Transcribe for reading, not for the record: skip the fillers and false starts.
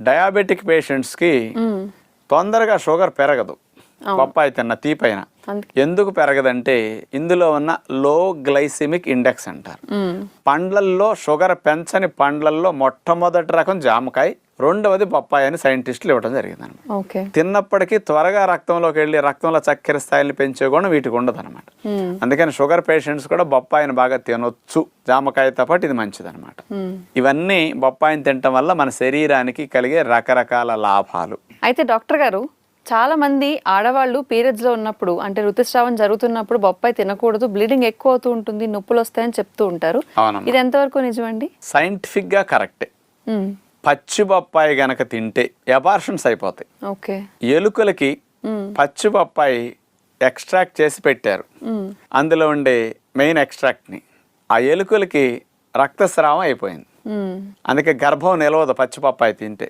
Diabetic పేషెంట్స్కి తొందరగా sugar పెరగదు బొప్పాయి తిన్న తీపైన. ఎందుకు పెరగదంటే ఇందులో ఉన్న లో గ్లైసిమిక్ ఇండెక్స్ అంటారు. పండ్లల్లో షుగర్ పెంచని పండ్లల్లో మొట్టమొదటి రకం జామకాయ, రెండవది బొప్పాయి అని సైంటిస్టులు ఇవ్వడం జరిగింది అనమాట. తిన్నప్పటికీ త్వరగా రక్తంలోకి వెళ్ళి రక్తంలో చక్కెర స్థాయిని పెంచే గుణం వీటికి ఉండదు అనమాట. అందుకని షుగర్ పేషెంట్స్ కూడా బొప్పాయిని బాగా తినొచ్చు, జామకాయతో పాటు ఇది మంచిది అనమాట. ఇవన్నీ బొప్పాయిని తినటం వల్ల మన శరీరానికి కలిగే రకరకాల లాభాలు. అయితే డాక్టర్ గారు, చాలా మంది ఆడవాళ్ళు పీరియడ్స్ లో ఉన్నప్పుడు, అంటే ఋతుస్రావం జరుగుతున్నప్పుడు బొప్పాయి తినకూడదు, బ్లీడింగ్ ఎక్కువ అవుతూ ఉంటుంది, నొప్పులు వస్తాయని చెప్తూ ఉంటారు. ఇది ఎంతవరకు నిజమండి? సైంటిఫిక్ గా కరెక్టే. పచ్చి బొప్పాయి గనక తింటే అబార్షన్స్ అయిపోతాయి. ఎలుకలకి పచ్చి బొప్పాయి ఎక్స్ట్రాక్ట్ చేసి పెట్టారు, అందులో ఉండే మెయిన్ ఎక్స్ట్రాక్ట్ ని. ఆ ఎలుకలకి రక్తస్రావం అయిపోయింది, అందుకే గర్భం నిలవదు పచ్చి బొప్పాయి తింటే.